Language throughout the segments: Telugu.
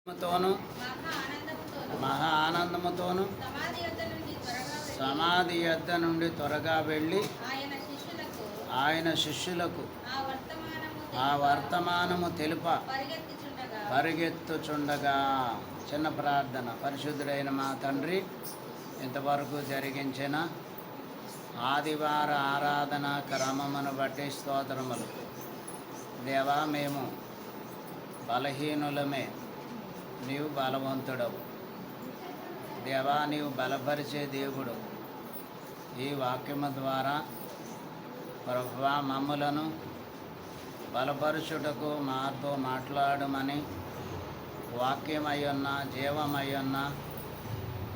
తోను మహా ఆనందముతోను సమాధి యొద్ద నుండి త్వరగా వెళ్ళి ఆయన శిష్యులకు ఆ వర్తమానము తెలుప పరిగెత్తుచుండగా. చిన్న ప్రార్థన. పరిశుద్ధుడైన మా తండ్రి, ఇంతవరకు జరిగించిన ఆదివార ఆరాధన క్రమమును బట్టి స్తోత్రములు. దేవా, మేము బలహీనులమే, నీవు బలవంతుడవు. దేవా, నీవు బలపరిచే దేవుడు. ఈ వాక్యము ద్వారా ప్రభువా మమ్ములను బలపరుచుటకు మాతో మాట్లాడమని వాక్యమయ్యున్న జీవమయ్యున్న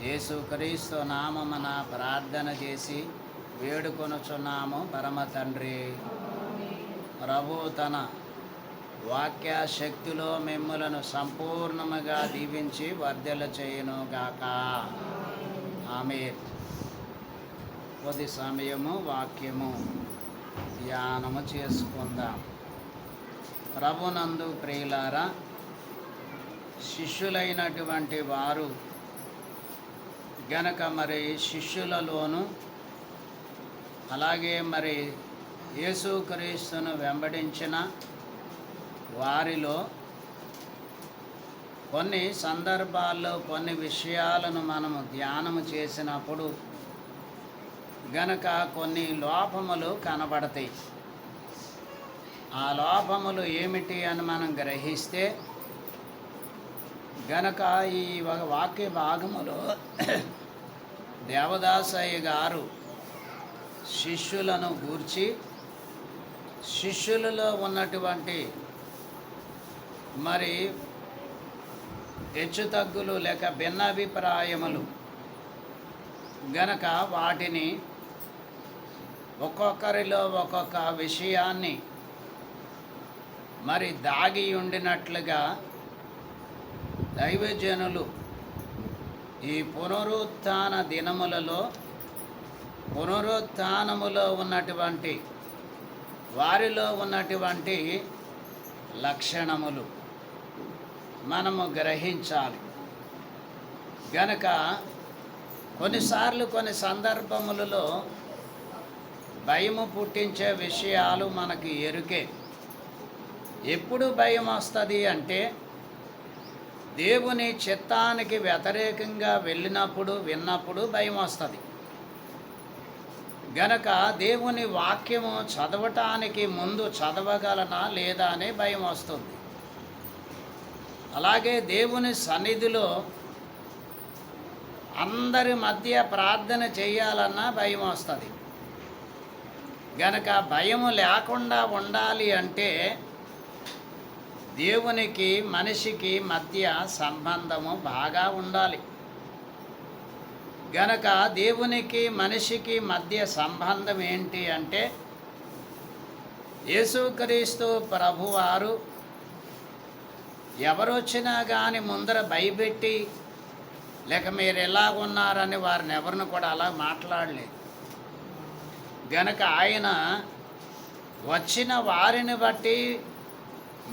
యేసుక్రీస్తు నామమున ప్రార్థన చేసి వేడుకొనుచున్నాము పరమ తండ్రి. ప్రభు తన వాక్య శక్తిలో మిమ్ములను సంపూర్ణముగా దీవించి వర్ధల చేయును గాక. ఆమేన్. కొద్ది సమయము వాక్యము ధ్యానము చేసుకుందాం. ప్రభునందు ప్రియులారా, శిష్యులైనటువంటి వారు గనక మరి శిష్యులలోను అలాగే మరి యేసుక్రీస్తును వెంబడించిన వారిలో కొన్ని సందర్భాల్లో కొన్ని విషయాలను మనము ధ్యానము చేసినప్పుడు గనక కొన్ని లోపములు కనబడతాయి. ఆ లోపములు ఏమిటి అని మనం గ్రహిస్తే గనక ఈ వాక్య భాగములో దేవదాసయ్య గారు శిష్యులను గూర్చి, శిష్యులలో ఉన్నటువంటి మరి హెచ్చుతగ్గులు లేక భిన్నాభిప్రాయములు గనక వాటిని ఒక్కొక్కరిలో ఒక్కొక్క విషయాన్ని మరి దాగి ఉండినట్లుగా దైవజనులు ఈ పునరుత్థాన దినములలో పునరుత్థానములో ఉన్నటువంటి వారిలో ఉన్నటువంటి లక్షణములు మనము గ్రహించాలి. గనక కొన్నిసార్లు కొన్ని సందర్భములలో భయము పుట్టించే విషయాలు మనకి ఎరుకే. ఎప్పుడు భయం వస్తుంది అంటే దేవుని చిత్తానికి వ్యతిరేకంగా వెళ్ళినప్పుడు విన్నప్పుడు భయం వస్తుంది. గనక దేవుని వాక్యము చదవటానికి ముందు చదవగలనా లేదా అనే భయం వస్తుంది. అలాగే దేవుని సన్నిధిలో అందరి మధ్య ప్రార్థన చేయాలన్నా భయం వస్తుంది. గనక భయము లేకుండా ఉండాలి అంటే దేవునికి మనిషికి మధ్య సంబంధము బాగా ఉండాలి. గనక దేవునికి మనిషికి మధ్య సంబంధం ఏంటి అంటే యేసుక్రీస్తు ప్రభువారు ఎవరొచ్చినా కానీ ముందర భయపెట్టి లేక మీరు ఎలాగున్నారని వారిని ఎవరిని కూడా అలా మాట్లాడలేదు. గనక ఆయన వచ్చిన వారిని బట్టి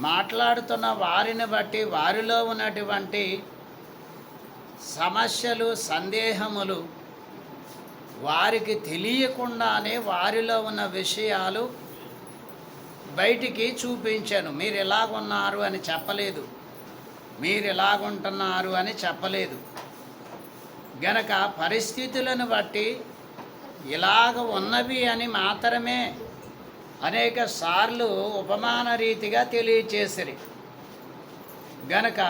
మాట్లాడుతున్న వారిని బట్టి వారిలో ఉన్నటువంటి సమస్యలు సందేహములు వారికి తెలియకుండానే వారిలో ఉన్న విషయాలు బయటికి చూపించాను. మీరు ఎలాగున్నారు అని చెప్పలేదు, మీరు ఎలాగుంటున్నారు అని చెప్పలేదు. గనక పరిస్థితులను బట్టి ఇలాగ ఉన్నవి అని మాత్రమే అనేక సార్లు ఉపమాన రీతిగా తెలియచేసిరి. గనక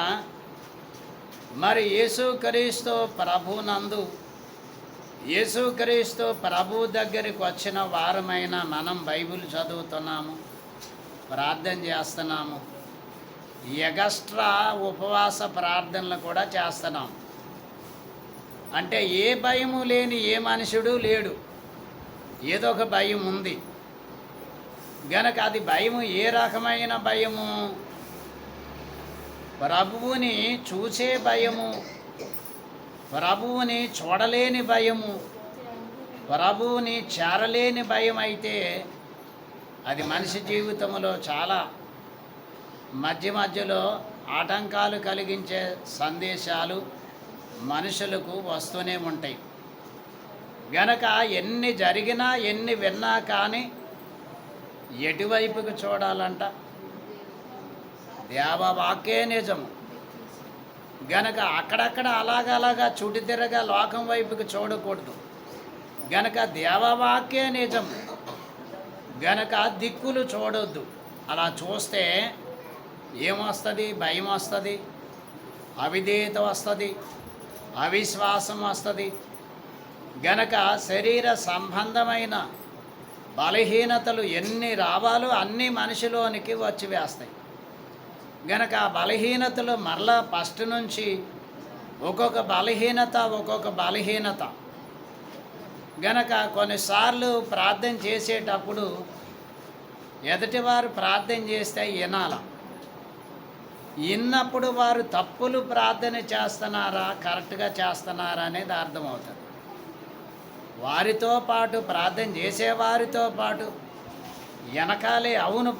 మరి యేసుక్రీస్తు ప్రభునందు యేసుక్రీస్తు ప్రభు దగ్గరికి వచ్చిన వారమైన మనం బైబిల్ చదువుతున్నాము, ప్రార్థన చేస్తున్నాము, ఎగస్ట్రా ఉపవాస ప్రార్థనలు కూడా చేస్తున్నాము. అంటే ఏ భయము లేని ఏ మనుషుడు లేడు, ఏదో ఒక భయం ఉంది. గనక అది భయము ఏ రకమైన భయము? ప్రభువుని చూసే భయము, ప్రభువుని చూడలేని భయము, ప్రభువుని చేరలేని భయం అయితే అది మనిషి జీవితంలో చాలా మధ్యలో ఆటంకాలు కలిగించే సందేశాలు మనుషులకు వస్తూనే ఉంటాయి. గనక ఎన్ని జరిగినా ఎన్ని విన్నా కానీ ఎటువైపుకు చూడాలంట? దేవవాక్యే నిజము. గనక అక్కడక్కడ అలాగలాగా చుటితిరగా లోకం వైపుకి చూడకూడదు. గనక దేవవాక్యే నిజము. గనక దిక్కులు చూడొద్దు. అలా చూస్తే ఏమొస్తుంది? భయం వస్తుంది, అవిధేయత వస్తుంది, అవిశ్వాసం వస్తుంది. గనక శరీర సంబంధమైన బలహీనతలు ఎన్ని రావాలో అన్నీ మనిషిలోనికి వచ్చి వేస్తాయి. గనక ఆ బలహీనతలు మరలా ఫస్ట్ నుంచి ఒక్కొక్క బలహీనత. గనక కొన్నిసార్లు ప్రార్థన చేసేటప్పుడు ఎదుటివారు ప్రార్థన చేస్తే విన్నప్పుడు వారు తప్పులు ప్రార్థన చేస్తున్నారా, కరెక్ట్గా చేస్తున్నారా అనేది అర్థమవుతుంది. వారితో పాటు ప్రార్థన చేసేవారితో పాటు వెనకాలే అవును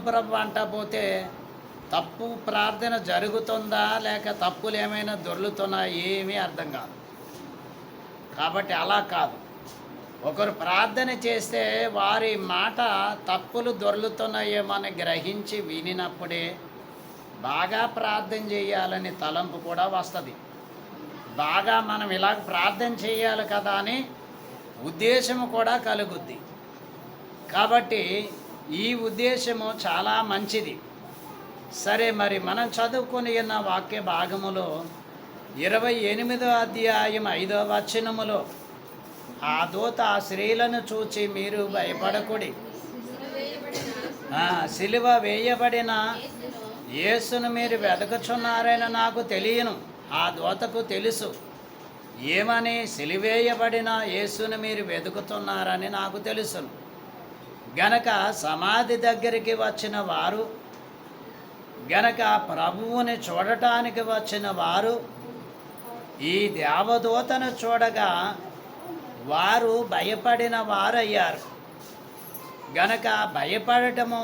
ప్రభు అంటా పోతే తప్పు ప్రార్థన జరుగుతుందా లేక తప్పులు ఏమైనా దొర్లుతున్నా ఏమీ అర్థం కాదు. కాబట్టి అలా కాదు. ఒకరు ప్రార్థన చేస్తే వారి మాట తప్పులు దొర్లుతున్నాయేమని గ్రహించి వినినప్పుడే బాగా ప్రార్థన చేయాలని తలంపు కూడా వస్తుంది. బాగా మనం ఇలా ప్రార్థన చేయాలి కదా అని ఉద్దేశము కూడా కలుగుద్ది. కాబట్టి ఈ ఉద్దేశము చాలా మంచిది. సరే, మరి మనం చదువుకొని ఉన్న వాక్య భాగములో 28వ అధ్యాయం 5వ వచనములో ఆ దూత ఆ స్త్రీలను చూచి మీరు భయపడకుడి, సిలువ వేయబడిన యేసును మీరు వెదకుచున్నారని నాకు తెలియను. ఆ దూతకు తెలుసు ఏమని, సిలువేయబడిన యేసును మీరు వెతుకుతున్నారని నాకు తెలుసును. గనక సమాధి దగ్గరికి వచ్చిన వారు, గనక ప్రభువుని చూడటానికి వచ్చిన వారు ఈ దేవదూతను చూడగా వారు భయపడిన వారయ్యారు. గనక భయపడటము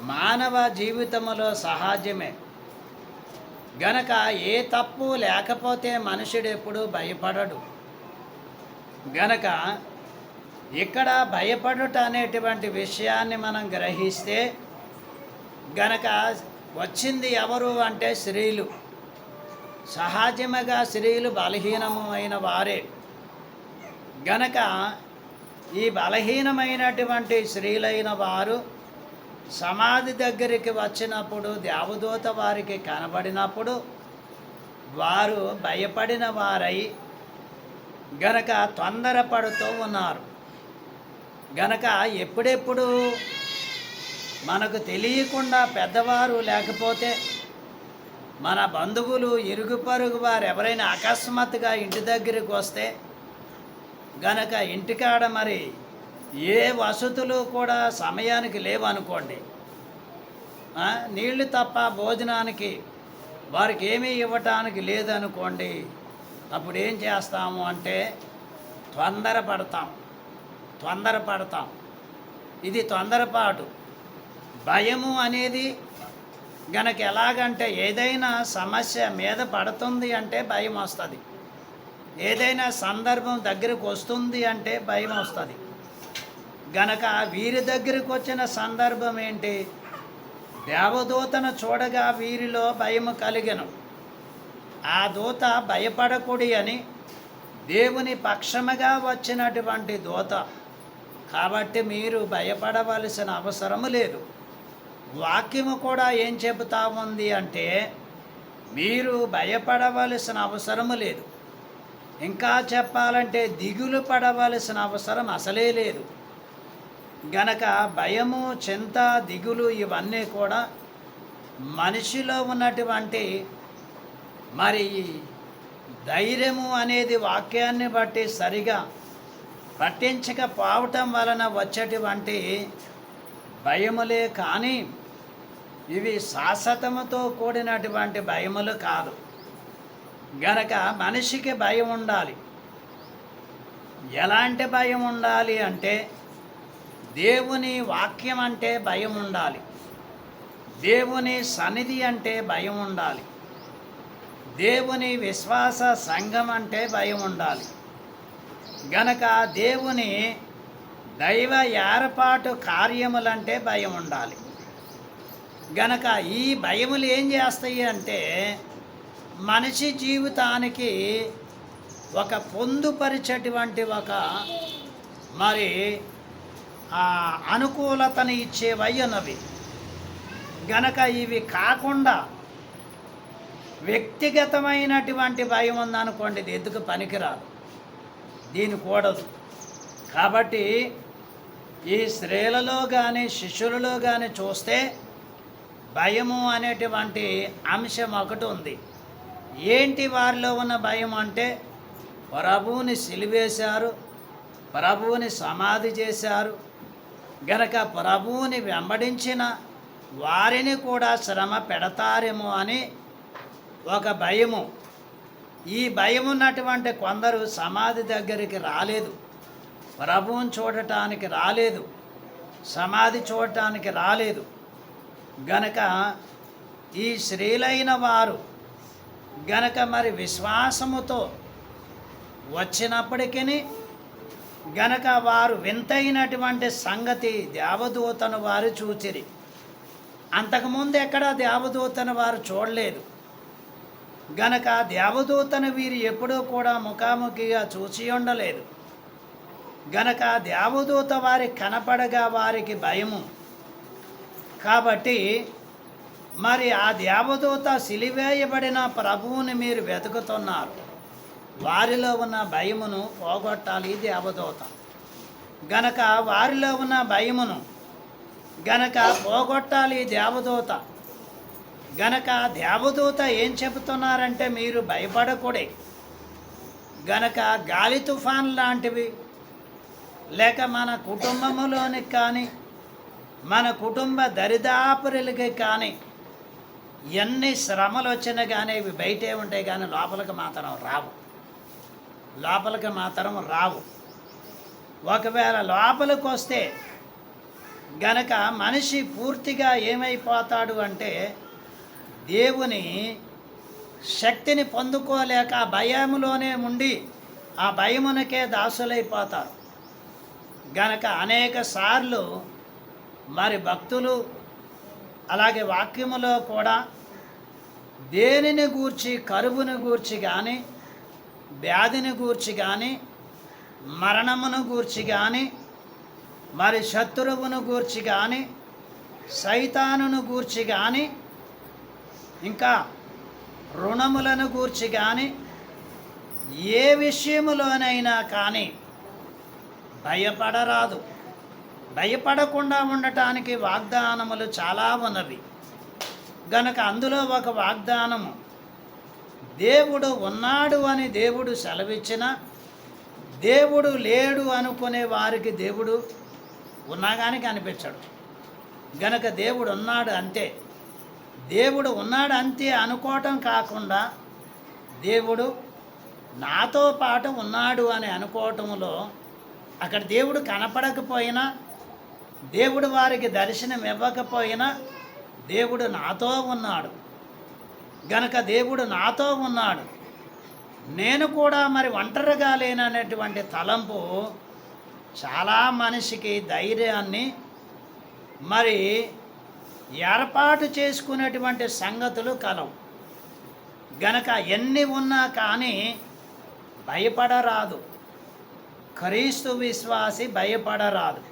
మానవ జీవితంలో సహజమే. గనక ఏ తప్పు లేకపోతే మనుషుడు ఎప్పుడు భయపడడు. గనక ఇక్కడ భయపడుట అనేటువంటి విషయాన్ని మనం గ్రహిస్తే, గనక వచ్చింది ఎవరు అంటే స్త్రీలు. సహజముగా స్త్రీలు బలహీనము అయిన వారే. గనక ఈ బలహీనమైనటువంటి స్త్రీలైన వారు సమాధి దగ్గరికి వచ్చినప్పుడు దేవదూత వారికి కనబడినప్పుడు వారు భయపడిన వారై గనక తొందరపడుతూ ఉన్నారు. గనక ఎప్పుడెప్పుడు మనకు తెలియకుండా పెద్దవారు లేకపోతే మన బంధువులు ఇరుగు పొరుగు వారు ఎవరైనా అకస్మాత్తుగా ఇంటి దగ్గరికి వస్తే గనక ఇంటికాడ మరి ఏ వసతులు కూడా సమయానికి లేవనుకోండి, నీళ్లు తప్ప భోజనానికి వారికి ఏమీ ఇవ్వటానికి లేదనుకోండి, అప్పుడు ఏం చేస్తాము అంటే తొందరపడతాం. ఇది తొందరపాటు. భయము అనేది గనక ఎలాగంటే ఏదైనా సమస్య మీద పడుతుంది అంటే భయం వస్తుంది, ఏదైనా సందర్భం దగ్గరకు వస్తుంది అంటే భయం వస్తుంది. గనక వీరి దగ్గరకు వచ్చిన సందర్భం ఏంటి? దేవదూతను చూడగా వీరిలో భయము కలిగెను. ఆ దూత భయపడకుడి అని దేవుని పక్షముగా వచ్చినటువంటి దూత. కాబట్టి మీరు భయపడవలసిన అవసరము లేదు. వాక్యము కూడా ఏం చెబుతా ఉంది అంటే మీరు భయపడవలసిన అవసరము లేదు. ఇంకా చెప్పాలంటే దిగులు పడవలసిన అవసరం అసలే లేదు. గనక భయము, చింత, దిగులు ఇవన్నీ కూడా మనిషిలో ఉన్నటువంటి మరి ధైర్యము అనేది వాక్యాన్ని బట్టి సరిగా పట్టించకపోవటం వలన వచ్చేటువంటి భయములే కానీ ఇవి శాశ్వతముతో కూడినటువంటి భయములు కాదు. గనక మనిషికి భయం ఉండాలి. ఎలాంటి భయం ఉండాలి అంటే దేవుని వాక్యం అంటే భయం ఉండాలి. దేవుని సన్నిధి అంటే భయం ఉండాలి. దేవుని విశ్వాస సంఘం అంటే భయం ఉండాలి. గనక దేవుని దైవ ఏర్పాటు కార్యములంటే భయం ఉండాలి. గనక ఈ భయములు ఏం చేస్తాయి అంటే మనిషి జీవితానికి ఒక పొందుపరిచేటువంటి ఒక మరి అనుకూలతను ఇచ్చేవై ఉన్నవి. గనక ఇవి కాకుండా వ్యక్తిగతమైనటువంటి భయం ఉందనుకోండి, ఇది ఎందుకు పనికిరాదు, దీని కూడదు. కాబట్టి ఈ స్త్రీలలో కానీ శిష్యులలో కానీ చూస్తే భయము అనేటువంటి అంశం ఒకటి ఉంది. ఏంటి వారిలో ఉన్న భయం అంటే ప్రభువుని సిలువేశారు, ప్రభువుని సమాధి చేశారు. గనక ప్రభువుని వెంబడించిన వారిని కూడా శ్రమ పెడతారేమో అని ఒక భయము. ఈ భయం ఉన్నటువంటి కొందరు సమాధి దగ్గరికి రాలేదు, ప్రభువుని చూడటానికి రాలేదు, సమాధి చూడటానికి రాలేదు. గనక ఈ స్త్రీలైన వారు గనక మరి విశ్వాసముతో వచ్చినప్పటికీ గనక వారు వింతైనటువంటి సంగతి దేవదూతను వారు చూచిరి. అంతకుముందు ఎక్కడ దేవదూతను వారు చూడలేదు. గనక దేవదూతను వీరు ఎప్పుడూ కూడా ముఖాముఖిగా చూసి ఉండలేదు. గనక దేవదూత వారికి కనపడగా వారికి భయము. కాబట్టి మరి ఆ దేవదూత సిలివేయబడిన ప్రభువుని మీరు వెతుకుతున్నారు. వారిలో ఉన్న భయమును పోగొట్టాలి దేవదూత. గనక వారిలో ఉన్న భయమును గనక పోగొట్టాలి దేవదూత. గనక దేవదూత ఏం చెబుతున్నారంటే మీరు భయపడకూడే. గనక గాలి తుఫాన్ లాంటివి లేక మన కుటుంబములోనికి కానీ మన కుటుంబ దరిదాపురులకి కానీ ఎన్ని శ్రమలు వచ్చినా కానీ ఇవి బయటే ఉంటాయి కానీ లోపలికి మాత్రం రావు. లోపలికి మాత్రం రావు. ఒకవేళ లోపలికి వస్తే గనక మనిషి పూర్తిగా ఏమైపోతాడు అంటే దేవుని శక్తిని పొందుకోలేక ఆ భయములోనే ఉండి ఆ భయమునకే దాసులైపోతారు. గనక అనేక సార్లు మరి భక్తులు అలాగే వాక్యములో కూడా దేనిని గూర్చి, కరువును గూర్చి కానీ, వ్యాధిని గూర్చి కానీ, మరణమును గూర్చి కానీ, మరి శత్రువును గూర్చి కానీ, సైతానును గూర్చి కానీ, ఇంకా రుణములను గూర్చి కానీ, ఏ విషయములోనైనా కానీ భయపడరాదు. భయపడకుండా ఉండటానికి వాగ్దానములు చాలా ఉన్నవి. గనక అందులో ఒక వాగ్దానము, దేవుడు ఉన్నాడు అని దేవుడు సెలవిచ్చిన, దేవుడు లేడు అనుకునే వారికి దేవుడు ఉన్నా కానీ కనిపించడు. గనక దేవుడు ఉన్నాడు అంతే. దేవుడు ఉన్నాడు అంతే అనుకోవటం కాకుండా దేవుడు నాతో పాటు ఉన్నాడు అని అనుకోవటంలో అక్కడ దేవుడు కనపడకపోయినా, దేవుడు వారికి దర్శనం ఇవ్వకపోయినా దేవుడు నాతో ఉన్నాడు. గనక దేవుడు నాతో ఉన్నాడు, నేను కూడా మరి ఒంటరిగా లేననేటువంటి తలంపు చాలా మనిషికి ధైర్యాన్ని మరి ఏర్పాటు చేసుకునేటువంటి సంగతులు కలవు. గనక ఎన్ని ఉన్నా కానీ భయపడరాదు. క్రీస్తు విశ్వాసి భయపడరాదు.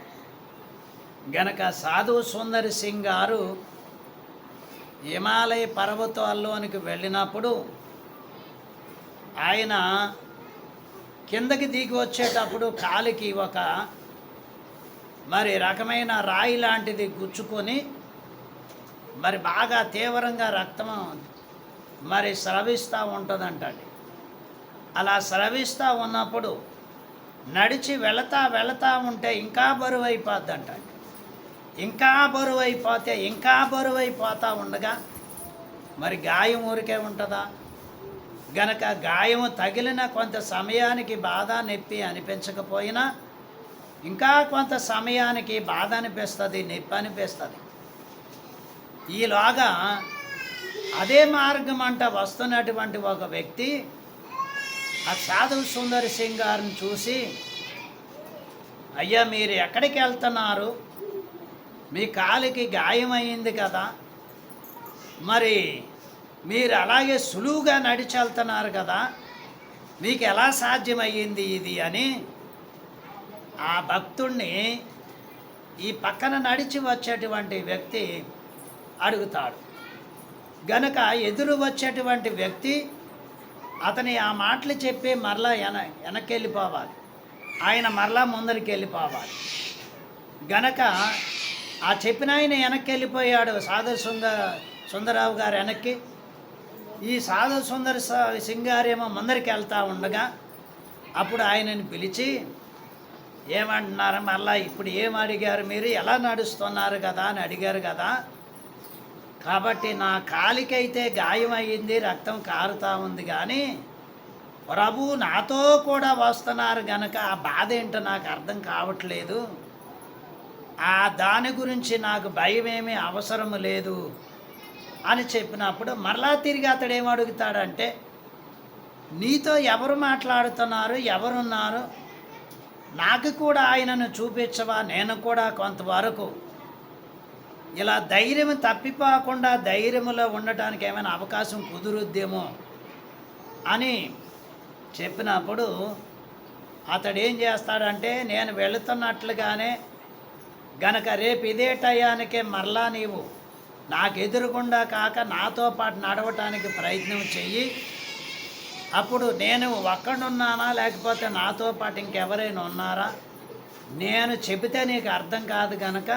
గనక సాధు సుందర్ సింగ్ గారు హిమాలయ పర్వతాల్లోనికి వెళ్ళినప్పుడు ఆయన కిందకి దిగి వచ్చేటప్పుడు కాలికి ఒక మరి రకమైన రాయి లాంటిది గుచ్చుకొని మరి బాగా తీవ్రంగా రక్తం మరి స్రవిస్తూ ఉంటుందంటండి. అలా స్రవిస్తూ ఉన్నప్పుడు నడిచి వెళతా ఉంటే ఇంకా బరువు అయిపోద్దంటండి. ఇంకా బరువు అయిపోతే ఇంకా బరువు అయిపోతూ ఉండగా మరి గాయం ఊరికే ఉంటుందా? గనక గాయము తగిలిన కొంత సమయానికి బాధ నొప్పి అనిపించకపోయినా ఇంకా కొంత సమయానికి బాధ అనిపిస్తుంది, నొప్పి అనిపిస్తుంది. ఈలోగా అదే మార్గం అంట వస్తున్నటువంటి ఒక వ్యక్తి ఆ సాధు సుందర్ సింగ్ గారిని చూసి, అయ్యా మీరు ఎక్కడికి వెళ్తున్నారు, మీ కాలికి గాయమైంది కదా, మరి మీరు అలాగే సులువుగా నడిచి వెళ్తున్నారు కదా, మీకు ఎలా సాధ్యమయ్యింది ఇది అని ఆ భక్తుణ్ణి ఈ పక్కన నడిచి వచ్చేటువంటి వ్యక్తి అడుగుతాడు. గనక ఎదురు వచ్చేటువంటి వ్యక్తి అతని ఆ మాటలు చెప్పి మరలా వెనక్కి వెళ్ళిపోవాలి, ఆయన మరలా ముందరికి వెళ్ళిపోవాలి. గనక ఆ చెప్పిన ఆయన వెనక్కి వెళ్ళిపోయాడు సాధు సుందరరావు గారు వెనక్కి. ఈ సాధు సుందర సింగ్ గారేమో ముందరికి వెళ్తూ ఉండగా అప్పుడు ఆయనని పిలిచి ఏమంటున్నారు, మళ్ళా ఇప్పుడు ఏం అడిగారు, మీరు ఎలా నడుస్తున్నారు కదా అని అడిగారు కదా, కాబట్టి నా కాలికైతే గాయమయ్యింది, రక్తం కారుతూ ఉంది, కానీ ప్రభు నాతో కూడా వస్తున్నారు గనక ఆ బాధ ఏంటో నాకు అర్థం కావట్లేదు, ఆ దాని గురించి నాకు భయం ఏమీ అవసరం లేదు అని చెప్పినప్పుడు మరలా తిరిగి అతడు ఏమడుగుతాడంటే, నీతో ఎవరు మాట్లాడుతున్నారు, ఎవరున్నారు, నాకు కూడా ఆయనను చూపించవా, నేను కూడా కొంతవరకు ఇలా ధైర్యం తప్పిపోకుండా ధైర్యంలో ఉండటానికి ఏమైనా అవకాశం కుదురుద్దేమో అని చెప్పినప్పుడు అతడు ఏం చేస్తాడంటే, నేను వెళుతున్నట్లుగానే గనక రేపు ఇదే టయానికే మరలా నీవు నాకు ఎదురుగుండా కాక నాతో పాటు నడవటానికి ప్రయత్నం చెయ్యి, అప్పుడు నేను ఒక్కడున్నానా లేకపోతే నాతో పాటు ఇంకెవరైనా ఉన్నారా, నేను చెబితే నీకు అర్థం కాదు కనుక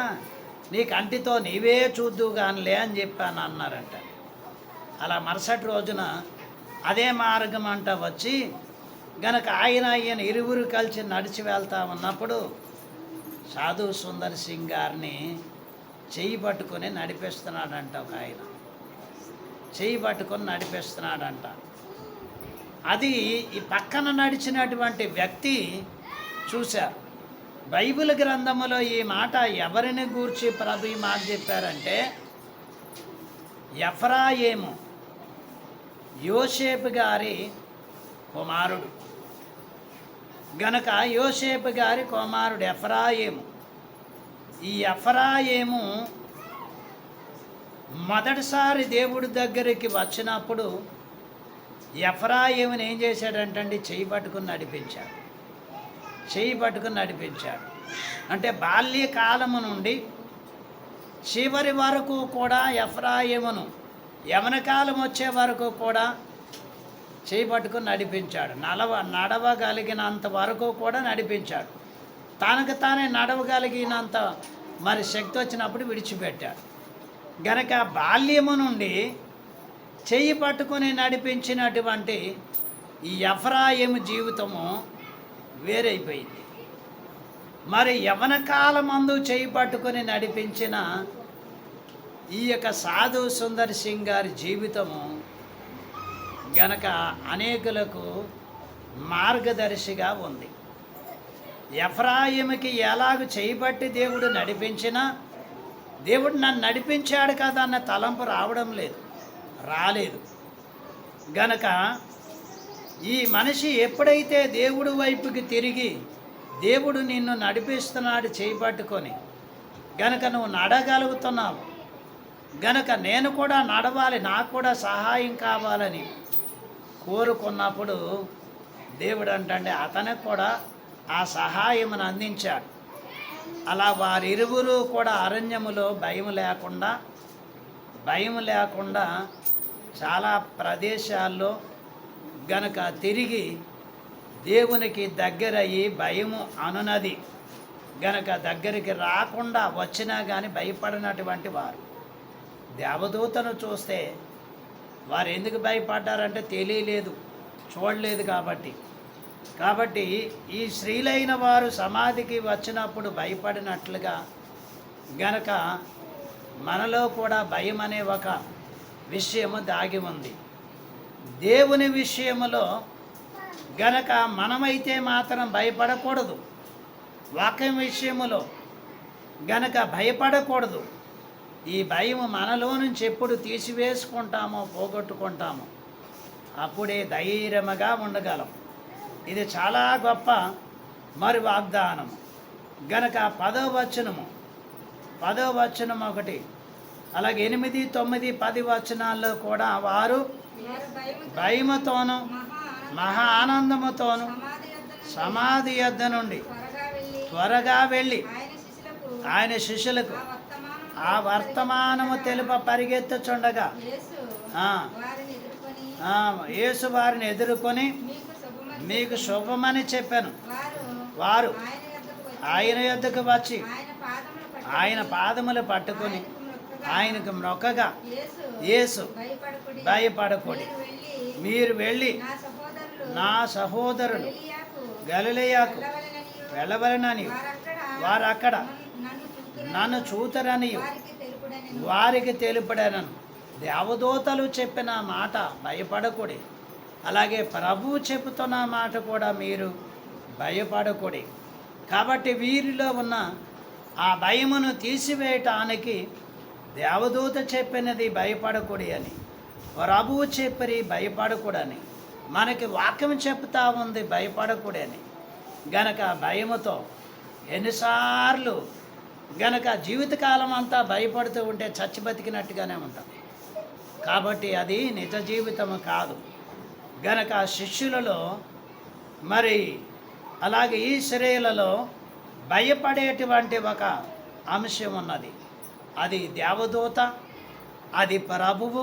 నీ కంటితో నీవే చూద్దువు కానిలే అని చెప్పాను అన్నారంట. అలా మరుసటి రోజున అదే మార్గం అంట వచ్చి గనక ఆయన ఇరువురు కలిసి నడిచి వెళ్తా ఉన్నప్పుడు సాధు సుందర్ సింగ్ గారిని చెయ్యి పట్టుకొని నడిపిస్తున్నాడంట. ఒక ఆయన చెయ్యి పట్టుకొని నడిపిస్తున్నాడంట. అది ఈ పక్కన నడిచినటువంటి వ్యక్తి చూశారు. బైబిల్ గ్రంథములో ఈ మాట ఎవరిని గూర్చి ప్రభు ఈ మాట చెప్పారంటే, ఎఫ్రాయిము యోసేపు గారి కుమారుడు గనక యోసేపు గారి కుమారుడు ఎఫ్రాయిము. ఈ ఎఫ్రాయిము మొదటిసారి దేవుడి దగ్గరికి వచ్చినప్పుడు ఎఫ్రాయిముని ఏం చేశాడంటండి, చెయ్యి పట్టుకుని నడిపించాడు. చెయ్యి పట్టుకుని నడిపించాడు అంటే బాల్యకాలము నుండి చివరి వరకు కూడా ఎఫ్రాయిమును యవన కాలం వచ్చే వరకు కూడా చెయ్యి పట్టుకుని నడిపించాడు. నడవగలిగినంత వరకు కూడా నడిపించాడు. తనకు తానే నడవగలిగినంత మరి శక్తి వచ్చినప్పుడు విడిచిపెట్టాడు. గనక బాల్యము నుండి చెయ్యి పట్టుకుని నడిపించినటువంటి ఈ ఎఫ్రాయిము జీవితము వేరైపోయింది. మరి యవన కాలమందు చెయ్యి పట్టుకుని నడిపించిన ఈ యొక్క సాధు సుందర్ సింగ్ గారి జీవితము గనక అనేకులకు మార్గదర్శిగా ఉంది. ఎఫ్రాయిముకి ఎలాగ చేయబట్టి దేవుడు నడిపించినా, దేవుడు నన్ను నడిపించాడు కదా అన్న తలంపు రాలేదు. గనక ఈ మనిషి ఎప్పుడైతే దేవుడి వైపుకి తిరిగి దేవుడు నిన్ను నడిపిస్తున్నాడు చేపట్టుకొని, గనక నువ్వు నడగలుగుతున్నావు, గనక నేను కూడా నడవాలి, నాకు కూడా సహాయం కావాలని కోరుకున్నప్పుడు దేవుడు అంటే అతనికి కూడా ఆ సహాయమును అందించాడు. అలా వారిరువురు కూడా అరణ్యములో భయం లేకుండా చాలా ప్రదేశాల్లో గనక తిరిగి దేవునికి దగ్గరయ్యి భయము అనునది గనక దగ్గరికి రాకుండా వచ్చినా కానీ భయపడినటువంటి వారు. దేవదూతను చూస్తే వారు ఎందుకు భయపడ్డారంటే తెలియలేదు, చూడలేదు కాబట్టి ఈ స్త్రీలైన వారు సమాధికి వచ్చినప్పుడు భయపడినట్లుగా గనక మనలో కూడా భయం అనే ఒక విషయము దాగి ఉంది. దేవుని విషయములో గనక మనమైతే మాత్రం భయపడకూడదు. వాక్యం విషయములో గనక భయపడకూడదు. ఈ భయం మనలో నుంచి ఎప్పుడు తీసివేసుకుంటామో పోగొట్టుకుంటామో అప్పుడే ధైర్యముగా ఉండగలం. ఇది చాలా గొప్ప మరి వాగ్దానము. గనక 10వ వచనము 1 అలాగే 8, 9, 10 వచనాల్లో కూడా వారు భయముతోను మహా ఆనందముతోను సమాధి యొద్ద నుండి త్వరగా వెళ్ళి ఆయన శిష్యులకు ఆ వర్తమానము తెలుప పరిగెత్తుచుండగా యేసు వారిని ఎదుర్కొని మీకు శుభమని చెప్పాను. వారు ఆయన యొద్దకు వచ్చి ఆయన పాదములు పట్టుకొని ఆయనకు మొక్కగా యేసు భయపడకూడి మీరు వెళ్ళి నా సహోదరులు గలిలయకు వెళ్ళవలనని వారు అక్కడ నన్ను చూతరని వారికి తెలుపడనను. దేవదూతలు చెప్పిన మాట భయపడకూడి, అలాగే ప్రభువు చెబుతున్న మాట కూడా మీరు భయపడకూడి. కాబట్టి వీరిలో ఉన్న ఆ భయమును తీసివేయటానికి దేవదూత చెప్పినది భయపడకూడి అని, ప్రభువు చెప్పి భయపడకూడని, మనకి వాక్యం చెప్తా ఉంది భయపడకూడని. గనక భయముతో ఎన్నిసార్లు గనక జీవితకాలం అంతా భయపడుతూ ఉంటే చచ్చి బతికినట్టుగానే ఉంటాం. కాబట్టి అది నిజ జీవితము కాదు. గనక శిష్యులలో మరి అలాగే ఈ స్త్రీలలో భయపడేటువంటి ఒక అంశం ఉన్నది. అది దేవదూత, అది ప్రభువు.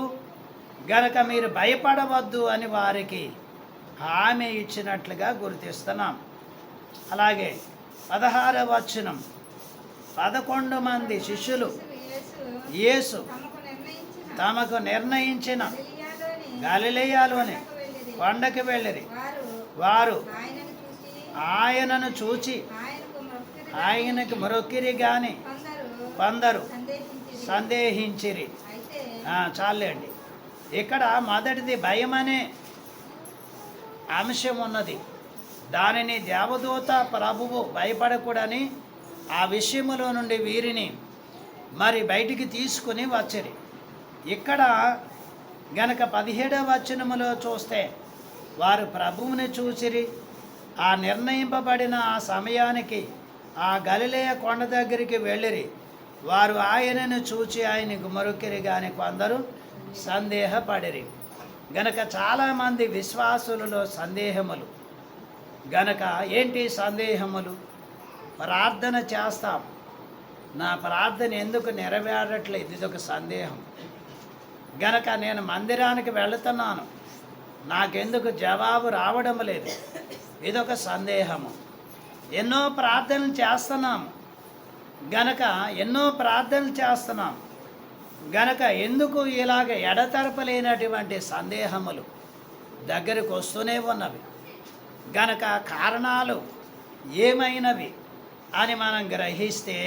గనక మీరు భయపడవద్దు అని వారికి హామీ ఇచ్చినట్లుగా గుర్తిస్తున్నాం. అలాగే 16వ వచనం 11 మంది శిష్యులు యేసు తమకు నిర్ణయించిన గలిలయలోని కొండకి వెళ్ళిరి. వారు ఆయనను చూచి ఆయనకు మొరొక్కిరి గాని కొందరు సందేహించిరి. చాలండి. ఇక్కడ మొదటిది భయం అనే అంశం ఉన్నది. దానిని దేవదూత ప్రభువు భయపడకూడని ఆ విషయములో నుండి వీరిని మరి బయటికి తీసుకుని వచ్చిరి. ఇక్కడ గనక 17వ వచనములో చూస్తే వారు ప్రభువుని చూసిరి. ఆ నిర్ణయింపబడిన ఆ సమయానికి ఆ గలిలయ కొండ దగ్గరికి వెళ్ళిరి. వారు ఆయనను చూచి ఆయనకు మొరొక్కిరి గాని కొందరు సందేహపడిరి. గనక చాలామంది విశ్వాసులలో సందేహములు. గనక ఏంటి సందేహములు? ప్రార్థన చేస్తాం, నా ప్రార్థన ఎందుకు నెరవేరట్లేదు, ఇదొక సందేహం. గనక నేను మందిరానికి వెళుతున్నాను, నాకెందుకు జవాబు రావడం లేదు, ఇదొక సందేహము. ఎన్నో ప్రార్థనలు చేస్తున్నాము, గనక గనక ఎందుకు ఇలాగ ఎడతెరపలేనటువంటి సందేహములు దగ్గరకు వస్తూనే ఉన్నవి. గనక కారణాలు ఏమైనవి అని మనం గ్రహిస్తే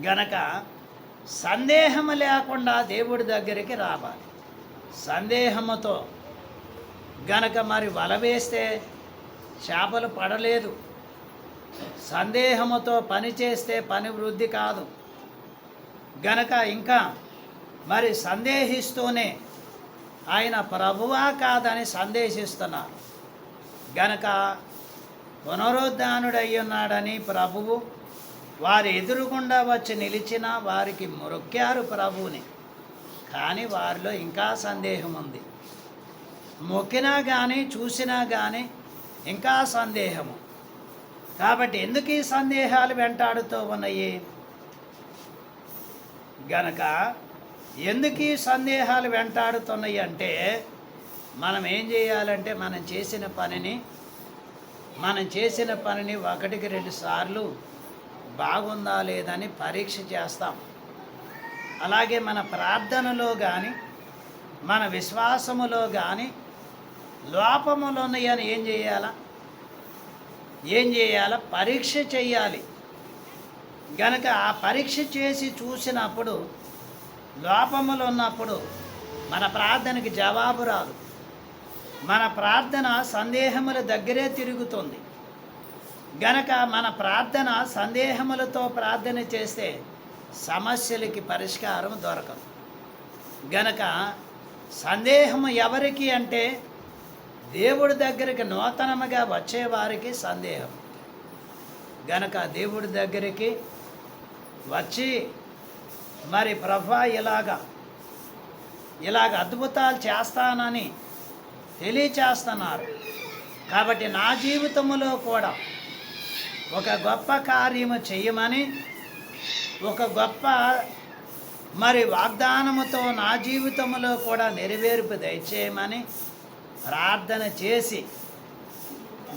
గనక సందేహము లేకుండా దేవుడి దగ్గరికి రావాలి. సందేహముతో గనక మరి వల వేస్తే చేపలు పడలేదు, సందేహముతో పని చేస్తే పని వృద్ధి కాదు. గనక ఇంకా మరి సందేహిస్తూనే ఆయన ప్రభువా కాదని సందేహిస్తున్నారు. గనక పునరుద్ధానుడయ్యున్నాడని ప్రభువు వారి ఎదురుగుండా వచ్చి నిలిచిన వారికి మొక్కారు ప్రభువుని. కానీ వారిలో ఇంకా సందేహం ఉంది. మొక్కినా కానీ చూసినా కానీ ఇంకా సందేహము. కాబట్టి ఎందుకు ఈ సందేహాలు వెంటాడుతూ ఉన్నాయి? గనక ఎందుకు ఈ సందేహాలు వెంటాడుతున్నాయి అంటే, మనం ఏం చేయాలంటే మనం చేసిన పనిని 1కి 2 సార్లు బాగుందా లేదని పరీక్ష చేస్తాం. అలాగే మన ప్రార్థనలో కానీ మన విశ్వాసములో కానీ లోపములు ఉన్నాయని ఏం చేయాలా? పరీక్ష చేయాలి. గనక ఆ పరీక్ష చేసి చూసినప్పుడు లోపములు ఉన్నప్పుడు మన ప్రార్థనకి జవాబు రాదు. మన ప్రార్థన సందేహముల దగ్గరే తిరుగుతుంది. గనక మన ప్రార్థన సందేహములతో ప్రార్థన చేస్తే సమస్యలకి పరిష్కారం దొరకదు. గనక సందేహం ఎవరికి అంటే దేవుడి దగ్గరికి నూతనముగా వచ్చేవారికి సందేహం. గనక దేవుడి దగ్గరికి వచ్చి మరి ప్రభువా ఇలాగ అద్భుతాలు చేస్తానని తెలియచేస్తున్నారు కాబట్టి నా జీవితంలో కూడా ఒక గొప్ప కార్యము చేయమని, ఒక గొప్ప మరి వాగ్దానముతో నా జీవితంలో కూడా నెరవేర్పు దయచేయమని ప్రార్థన చేసి,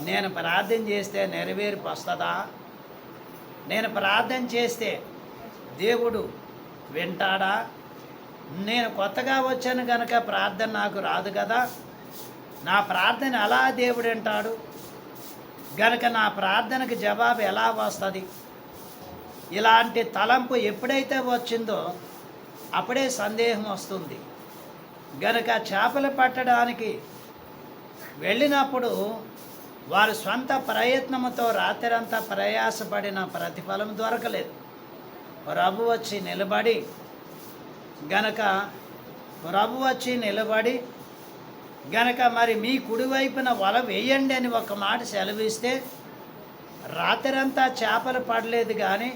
నేను ప్రార్థన చేస్తే నెరవేర్పు వస్తుందా? నేను ప్రార్థన చేస్తే దేవుడు వింటాడా? నేను కొత్తగా వచ్చాను కనుక ప్రార్థన నాకు రాదు కదా, నా ప్రార్థన ఎలా దేవుడు వింటాడు? గనక నా ప్రార్థనకు జవాబు ఎలా వస్తుంది? ఇలాంటి తలంపు ఎప్పుడైతే వచ్చిందో అప్పుడే సందేహం వస్తుంది. గనక చేపలు పట్టడానికి వెళ్ళినప్పుడు వారు స్వంత ప్రయత్నముతో రాత్రంతా ప్రయాసపడిన ప్రతిఫలం దొరకలేదు. ప్రభు వచ్చి నిలబడి గనక మరి మీ కుడివైపున వల వేయండి అని ఒక మాట సెలవిస్తే రాత్రంతా చేపలు పడలేదు, కానీ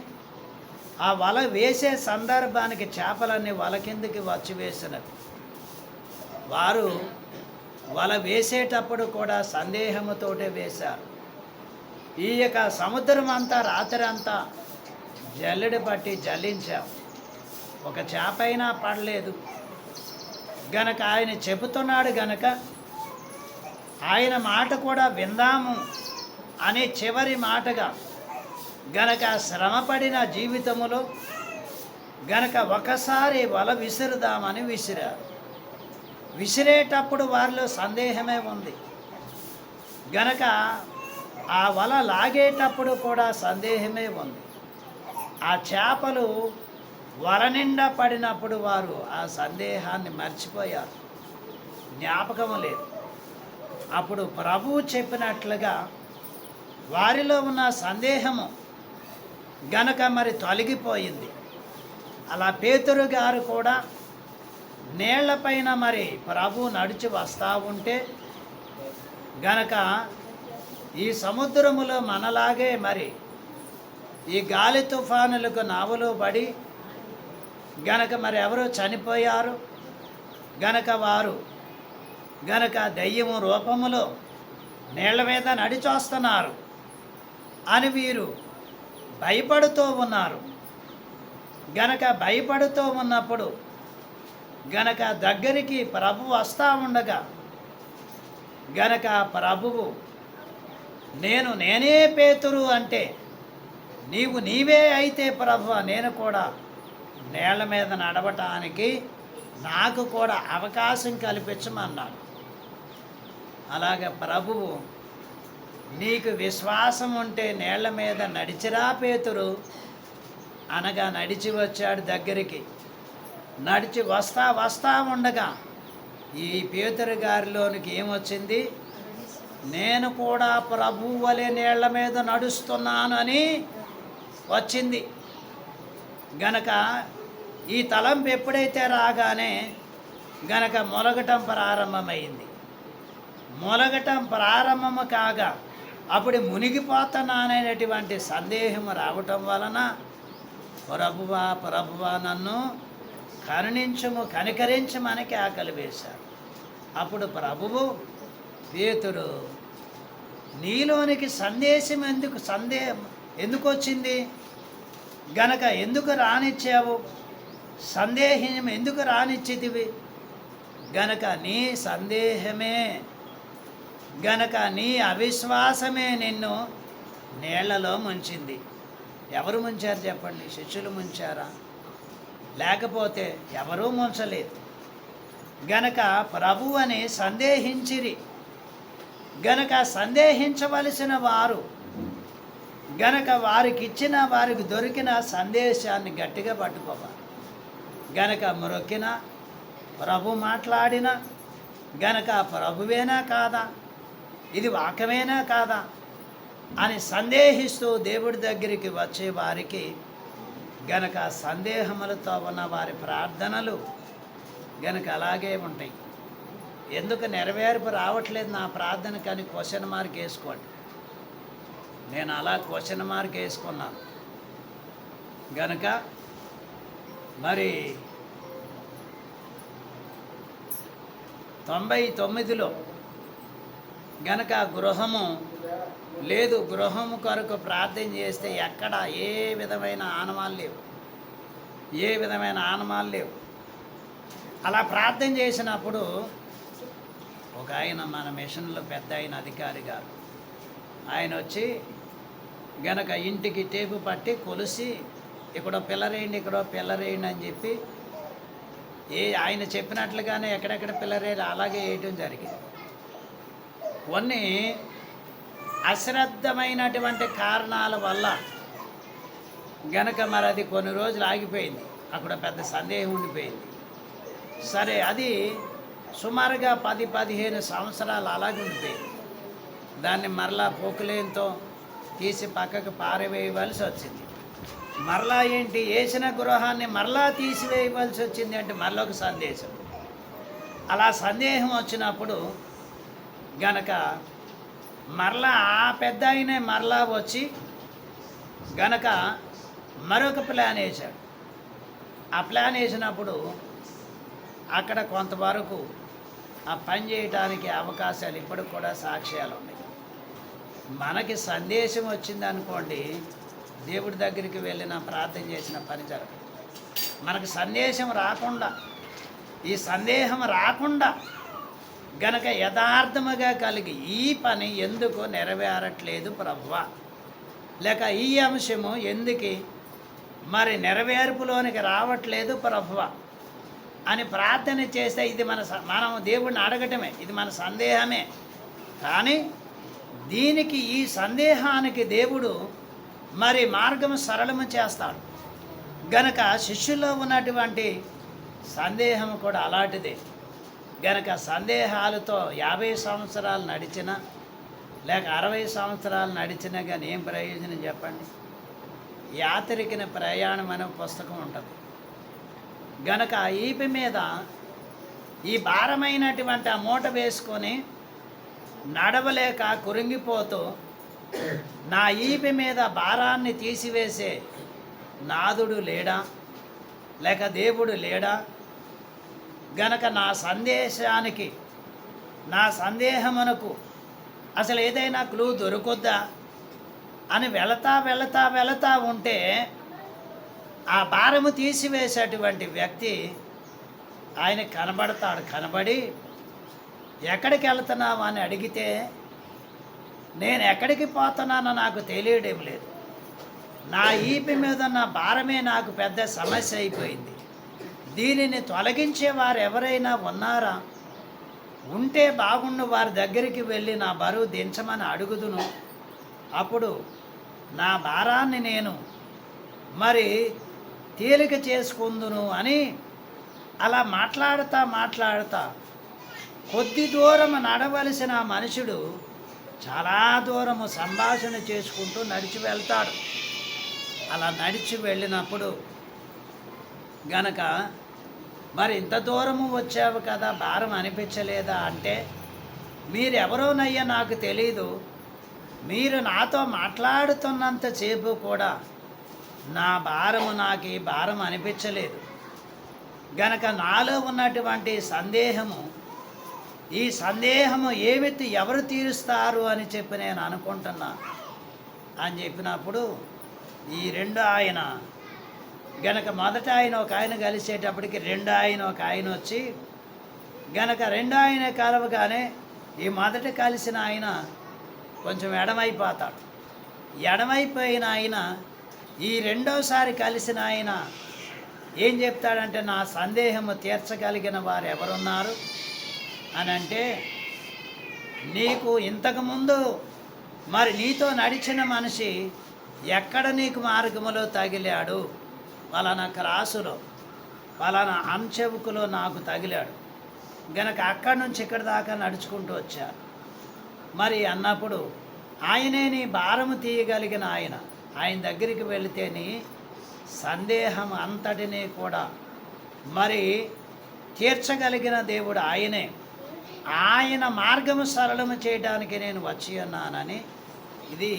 ఆ వల వేసే సందర్భానికి చేపలన్నీ వల కిందకి వచ్చి వేసినవి. వారు వల వేసేటప్పుడు కూడా సందేహముతోటే వేశారు. ఈ యొక్క సముద్రం అంతా రాత్రి అంతా జల్లెడ పట్టి జల్లించాం, ఒక చేప అయినా పడలేదు. గనక ఆయన చెబుతున్నాడు గనక ఆయన మాట కూడా విందాము అనే చివరి మాటగా గనక శ్రమపడిన జీవితములో గనక ఒకసారి వల విసురుదామని విసిరారు. విసిరేటప్పుడు వారిలో సందేహమే ఉంది. గనక ఆ వల లాగేటప్పుడు కూడా సందేహమే ఉంది. ఆ చేపలు వల నిండా పడినప్పుడు వారు ఆ సందేహాన్ని మర్చిపోయారు, జ్ఞాపకం లేదు. అప్పుడు ప్రభువు చెప్పినట్లుగా వారిలో ఉన్న సందేహము గనక మరి తొలగిపోయింది. అలా పేతురు గారు కూడా నీళ్లపైన మరి ప్రభు నడిచి వస్తూ ఉంటే గనక ఈ సముద్రములో మనలాగే మరి ఈ గాలి తుఫానులకు నావలో పడి గనక మరి ఎవరో చనిపోయారు. గనక వారు గనక దయ్యము రూపములో నీళ్ల మీద నడిచొస్తున్నారు అని వీరు భయపడుతూ ఉన్నారు. గనక భయపడుతూ ఉన్నప్పుడు గనక దగ్గరికి ప్రభు వస్తూ ఉండగా గనక ప్రభువు నేనే పేతురు అంటే నీవే అయితే ప్రభువా నేను కూడా నేళ్ల మీద నడవటానికి నాకు కూడా అవకాశం కల్పించమన్నాడు. అలాగే ప్రభువు నీకు విశ్వాసం ఉంటే నేళ్ల మీద నడిచిరా పేతురు అనగా నడిచి వచ్చాడు దగ్గరికి. నడిచి వస్తా ఉండగా ఈ పేతురు గారిలోనికి ఏమొచ్చింది? నేను కూడా ప్రభువు వలె నేళ్ల మీద నడుస్తున్నాను అని వచ్చింది. గనక ఈ తలంపు ఎప్పుడైతే రాగానే గనక మొలగటం ప్రారంభమైంది. మొలగటం ప్రారంభము కాగా అప్పుడు మునిగిపోతున్నాననేటువంటి సందేహం రావటం వలన ప్రభువా నన్ను కనికరించమని కేకలు వేశారు. అప్పుడు ప్రభువు పేతురు నీలోనికి సందేహం ఎందుకు వచ్చింది? గనక ఎందుకు రానిచ్చావు? సందేహం ఎందుకు రానిచ్చితివి? గనక నీ సందేహమే, గనక నీ అవిశ్వాసమే నిన్ను నీళ్లలో ముంచింది. ఎవరు ముంచారు చెప్పండి? శిష్యులు ముంచారా? లేకపోతే ఎవరూ ముంచలేదు. గనక ప్రభువని సందేహించిరి. గనక సందేహించవలసిన వారు గనక వారికి దొరికిన సందేశాన్ని గట్టిగా పట్టుకోవాలి. గనక మొరొక్కిన ప్రభు మాట్లాడిన గనక ప్రభువేనా కాదా, ఇది వాక్యమేనా కాదా అని సందేహిస్తూ దేవుడి దగ్గరికి వచ్చే వారికి గనక సందేహములతో ఉన్న వారి ప్రార్థనలు గనక అలాగే ఉంటాయి. ఎందుకు నెరవేర్పు రావట్లేదు నా ప్రార్థన కానీ క్వశ్చన్ మార్క్ వేసుకోండి. నేను అలా క్వశ్చన్ మార్క్ వేసుకున్నాను. గనక మరి 99లో గనక గృహము లేదు, గృహము కొరకు ప్రార్థన చేస్తే ఎక్కడ ఏ విధమైన ఆనవాళ్ళు లేవు. అలా ప్రార్థన చేసినప్పుడు ఒక ఆయన మన మిషన్లో పెద్ద అధికారి గారు ఆయన వచ్చి గనక ఇంటికి టేపు పట్టి కొలిసి ఇక్కడో పిల్లరేయండి అని చెప్పి ఆయన చెప్పినట్లుగానే ఎక్కడెక్కడ పిల్లరేయాలి అలాగే వేయటం జరిగింది. కొన్ని అశ్రద్ధమైనటువంటి కారణాల వల్ల గనక మరి అది కొన్ని రోజులు ఆగిపోయింది. అక్కడ పెద్ద సందేహం ఉండిపోయింది. సరే, అది సుమారుగా 10-15 సంవత్సరాలు అలాగే ఉండిపోయింది. దాన్ని మరలా పోకులేంతో తీసి పక్కకు పారవేయవలసి వచ్చింది. మరలా ఏంటి, వేసిన గృహాన్ని మరలా తీసివేయవలసి వచ్చింది అంటే మరొక సందేశం. అలా సందేహం వచ్చినప్పుడు గనక మరలా ఆ పెద్ద ఆయనే మరలా వచ్చి గనక మరొక ప్లాన్ వేశాడు. ఆ ప్లాన్ వేసినప్పుడు అక్కడ కొంతవరకు ఆ పని చేయటానికి అవకాశాలు ఇప్పటికి కూడా సాక్ష్యాలు ఉన్నాయి. మనకి సందేశం వచ్చిందనుకోండి, దేవుడి దగ్గరికి వెళ్ళిన ప్రార్థన చేసిన పని జరగదు. మనకు సందేశం రాకుండా, ఈ సందేహం రాకుండా గనక యథార్థముగా కలిగి ఈ పని ఎందుకు నెరవేరట్లేదు ప్రభువా, లేక ఈ అంశము ఎందుకు మరి నెరవేర్పులోనికి రావట్లేదు ప్రభువా అని ప్రార్థన చేస్తే ఇది మనం దేవుడిని అడగటమే, ఇది మన సందేహమే. కానీ దీనికి, ఈ సందేహానికి దేవుడు మరి మార్గం సరళము చేస్తాడు. గనక శిష్యుల్లో ఉన్నటువంటి సందేహం కూడా అలాంటిదే. గనక సందేహాలతో 50 సంవత్సరాలు నడిచినా లేక 60 సంవత్సరాలు నడిచినా కానీ ఏం ప్రయోజనం చెప్పండి? యాత్రికిన ప్రయాణం అనే పుస్తకం ఉంటుంది. గనక ఈపి మీద ఈ భారమైనటువంటి ఆ మూట వేసుకొని నడవలేక కురింగిపోతూ నా ఈపి మీద భారాన్ని తీసివేసే నాదుడు లేడా, లేక దేవుడు లేడా? గనక నా సందేశానికి, నా సందేహమునకు అసలు ఏదైనా క్లూ దొరుకుద్దా అని వెళతా ఉంటే ఆ భారము తీసివేసేటువంటి వ్యక్తి ఆయన కనబడతాడు. కనబడి ఎక్కడికి వెళ్తున్నావు అని అడిగితే నేను ఎక్కడికి పోతున్నానో నాకు తెలియడం లేదు, నా ఈపి మీద నా భారమే నాకు పెద్ద సమస్య అయిపోయింది, దీనిని తొలగించే వారు ఎవరైనా ఉన్నారా? ఉంటే బాగుండు, వారి దగ్గరికి వెళ్ళి నా బరువు దించమని అడుగుదును, అప్పుడు నా భారాన్ని నేను మరి తేలిక చేసుకుందును అని అలా మాట్లాడుతా కొద్ది దూరం నడవలసిన మనుషుడు చాలా దూరము సంభాషణ చేసుకుంటూ నడిచి వెళ్తాడు. అలా నడిచి వెళ్ళినప్పుడు గనక మరి ఇంత దూరము వచ్చావు కదా, భారం అనిపించలేదా అంటే, మీరెవరోనయ్యా నాకు తెలీదు, మీరు నాతో మాట్లాడుతున్నంతసేపు కూడా నా భారము నాకు ఈ భారం అనిపించలేదు. గనక నాలో ఉన్నటువంటి సందేహము, ఈ సందేహము ఏమిటి ఎవరు తీరుస్తారు అని చెప్పి నేను అనుకుంటున్నా అని చెప్పినప్పుడు ఈ రెండు ఆయన గనక మొదట ఆయన ఒక ఆయన కలిసేటప్పటికి ఒక ఆయన వచ్చి గనక ఆయన కలవగానే ఈ మొదట కలిసిన ఆయన కొంచెం ఎడమైపోతాడు. ఎడమైపోయిన ఆయన ఈ రెండోసారి కలిసిన ఆయన ఏం చెప్తాడంటే, నా సందేహము తీర్చగలిగిన వారు ఎవరున్నారు అని అంటే, నీకు ఇంతకుముందు మరి నీతో నడిచిన మనిషి ఎక్కడ నీకు మార్గములో తగిలాడు, పలానా క్రాసులో పలానా అంచెవుకులో నాకు తగిలాడు, గనక అక్కడి నుంచి ఇక్కడి దాకా నడుచుకుంటూ వచ్చారు మరి అన్నప్పుడు, ఆయనే నీ భారము తీయగలిగిన ఆయన దగ్గరికి వెళితేని సందేహం అంతటినీ కూడా మరి తీర్చగలిగిన దేవుడు ఆయనే. ఆయన మార్గము సరళము చేయడానికి నేను వచ్చి ఉన్నానని ఇది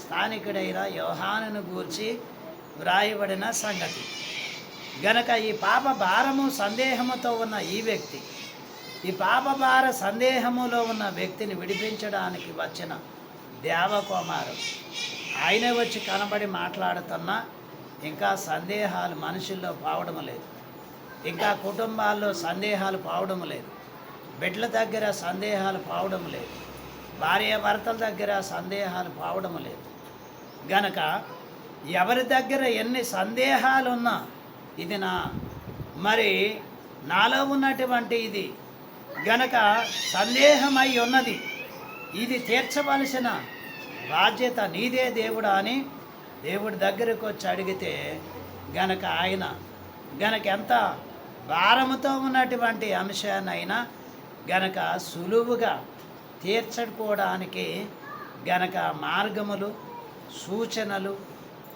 స్థానికుడైన యోహానును గూర్చి వ్రాయబడిన సంగతి. గనక ఈ పాప భారము సందేహముతో ఉన్న ఈ వ్యక్తి, ఈ పాప భార సందేహములో ఉన్న వ్యక్తిని విడిపించడానికి వచ్చిన దేవకుమారుడు ఆయనే వచ్చి కనబడి మాట్లాడుతున్నా ఇంకా సందేహాలు మనుషుల్లో పోవడం లేదు, ఇంకా కుటుంబాల్లో సందేహాలు పోవడం లేదు, బిడ్డల దగ్గర సందేహాలు పోవడం లేదు, భార్య భర్తల దగ్గర సందేహాలు పోవడం లేదు. గనక ఎవరి దగ్గర ఎన్ని సందేహాలున్నా ఇది మరి నాలో ఉన్నటువంటి ఇది గనక సందేహమై ఉన్నది, ఇది తీర్చవలసిన బాధ్యత నీదే దేవుడా అని దేవుడి దగ్గరకు వచ్చి అడిగితే గనక ఆయన గనక ఎంత భారముతో ఉన్నటువంటి అంశాన్నైనా గనక సులువుగా తీర్చుకోవడానికి గనక మార్గములు, సూచనలు,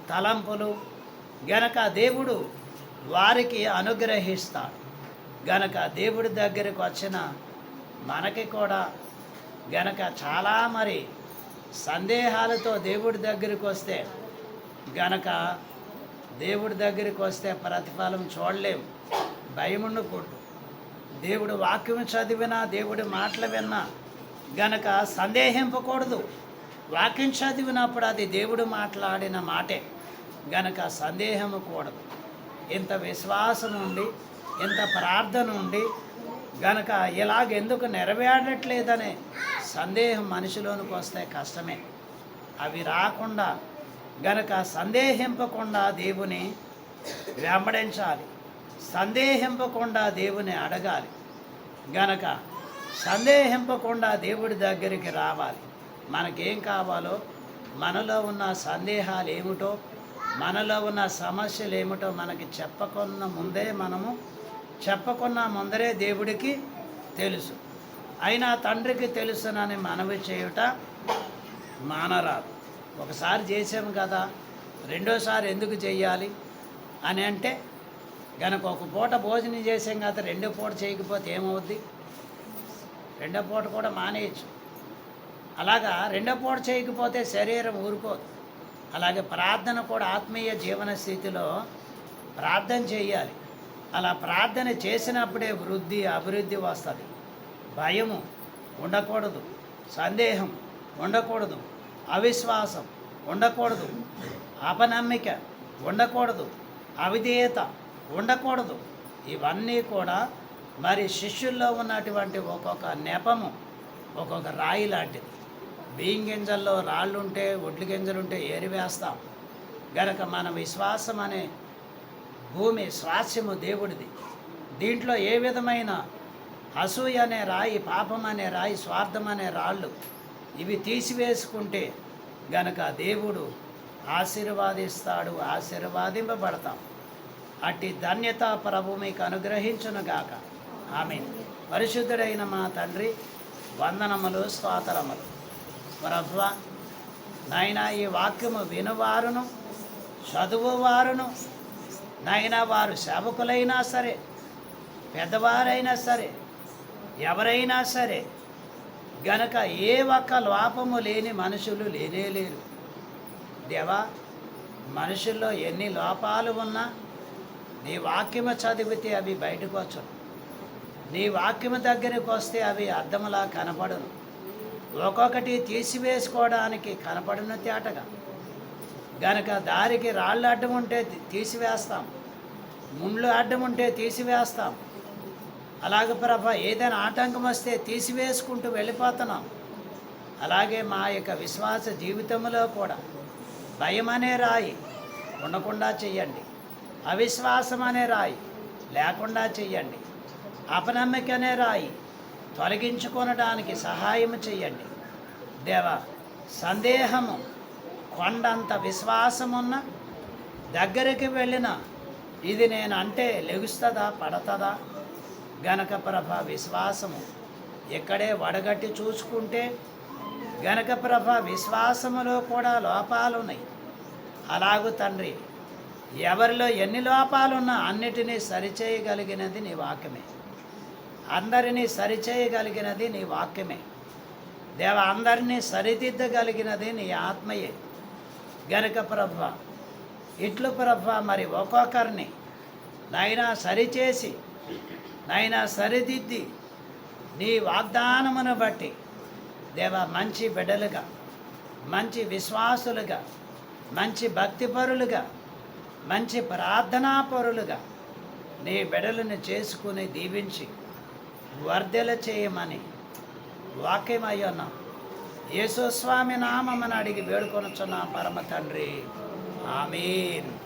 తలంపులు గనక దేవుడు వారికి అనుగ్రహిస్తాడు. గనక దేవుడి దగ్గరకు వచ్చిన మనకి కూడా గనక చాలా మరి సందేహాలతో దేవుడి దగ్గరికి వస్తే గనక దేవుడి దగ్గరికి వస్తే ప్రతిఫలం చూడలేము, భయముండకూడదు. దేవుడు వాక్యం చదివినా, దేవుడి మాటలు విన్నా గనక సందేహింపకూడదు. వాక్యం చదివినప్పుడు అది దేవుడు మాట్లాడిన మాటే గనక సందేహము కూడదు. ఇంత విశ్వాసం ఉండి, ఇంత ప్రార్థన ఉండి గనక ఇలాగెందుకు నెరవేరట్లేదనే సందేహం మనిషిలోనికి వస్తే కష్టమే. అవి రాకుండా గనక సందేహింపకుండా దేవుని వెంబడించాలి, సందేహింపకుండా దేవుని అడగాలి, గనక సందేహింపకుండా దేవుడి దగ్గరికి రావాలి. మనకేం కావాలో, మనలో ఉన్న సందేహాలు ఏమిటో, మనలో ఉన్న సమస్యలు ఏమిటో మనకి చెప్పకున్న ముందరే దేవుడికి తెలుసు. అయినా తండ్రికి తెలుసునని మనవి చేయుట మానరాదు. ఒకసారి చేసాము కదా, రెండోసారి ఎందుకు చెయ్యాలి అని అంటే గనక ఒక పూట భోజనం చేసాం కదా, రెండో పూట చేయకపోతే ఏమవుద్ది? రెండో పూట కూడా మానేయచ్చు. అలాగా రెండో పూట చేయకపోతే శరీరం ఊరుకోదు. అలాగే ప్రార్థన కూడా ఆత్మీయ జీవన స్థితిలో ప్రార్థన చేయాలి. అలా ప్రార్థన చేసినప్పుడే అభివృద్ధి వస్తుంది. భయము ఉండకూడదు, సందేహం ఉండకూడదు, అవిశ్వాసం ఉండకూడదు, అపనమ్మిక ఉండకూడదు, అవిధేయత ఉండకూడదు. ఇవన్నీ కూడా మరి శిష్యుల్లో ఉన్నటువంటి ఒక్కొక్క నెపము ఒక్కొక్క రాయి లాంటిది. బియ్యం గింజల్లో రాళ్ళుంటే, ఒడ్లు గింజలుంటే ఏరివేస్తాం. గనక మన విశ్వాసం అనే భూమి స్వాస్యము దేవుడిది. దీంట్లో ఏ విధమైన అసూయ అనే రాయి, పాపం అనే రాయి, స్వార్థం అనే రాళ్ళు ఇవి తీసివేసుకుంటే గనక దేవుడు ఆశీర్వాదిస్తాడు, ఆశీర్వాదింపబడతాం. అట్టి ధన్యత ప్రభు మీకు అనుగ్రహించునుగాక. ఆమేన్. పరిశుద్ధుడైన మా తండ్రి, వందనములు, స్తోత్రములు. ప్రభువా నాయనా, ఈ వాక్యము వినువారును చదువువారును నాయనా, వారు సేవకులైనా సరే, పెద్దవారైనా సరే, ఎవరైనా సరే గనక ఏ ఒక్క లోపము లేని మనుషులు లేనేలేరు. దేవా, మనుషుల్లో ఎన్ని లోపాలు ఉన్నా నీ వాక్యము చదివితే అవి బయటకు వచ్చును. నీ వాక్యము దగ్గరికి వస్తే అవి అద్దములా కనపడును. ఒక్కొక్కటి తీసివేసుకోవడానికి కనపడును తేటగా. గనక దారికి రాళ్ళు అడ్డం ఉంటే తీసివేస్తాం, ముండ్లు అడ్డం ఉంటే తీసివేస్తాం. అలాగే ప్రభా, ఏదైనా ఆటంకం వస్తే తీసివేసుకుంటూ వెళ్ళిపోతున్నాం. అలాగే మా యొక్క విశ్వాస జీవితంలో కూడా భయం అనే రాయి ఉండకుండా చెయ్యండి, అవిశ్వాసం అనే రాయి లేకుండా చెయ్యండి, అపనమ్మిక అనే రాయి తొలగించుకొనడానికి సహాయం చెయ్యండి. దేవా, సందేహము కొండంత విశ్వాసమున్న దగ్గరికి వెళ్ళిన ఇది నేను అంటే లెగుస్తుందా, పడతదా? గనక ప్రభ విశ్వాసము ఎక్కడే వడగట్టి చూసుకుంటే గనక ప్రభ విశ్వాసములో కూడా లోపాలు ఉన్నాయి. అలాగూ తండ్రి, ఎవరిలో ఎన్ని లోపాలున్నా అన్నిటినీ సరిచేయగలిగినది నీ వాక్యమే. అందరినీ సరిచేయగలిగినది నీ వాక్యమే. దేవ, అందరినీ సరిదిద్దగలిగినది నీ ఆత్మయే గనుక ప్రభువా, ఇట్లు ప్రభువా, మరి ఒక్కొక్కరిని నైనా సరిచేసి నైనా సరిదిద్ది నీ వాగ్దానమును బట్టి దేవ మంచి బిడ్డలుగా, మంచి విశ్వాసులుగా, మంచి భక్తిపరులుగా, మంచి ప్రార్థనాపరులుగా నీ బిడ్డలను చేసుకుని దీవించి వర్ధల చేయమని వాక్యమయ్యున్నాం. యేసు స్వామి నామమున అడిగి వేడుకొనుచున్నాం పరమ తండ్రి. ఆమేన్.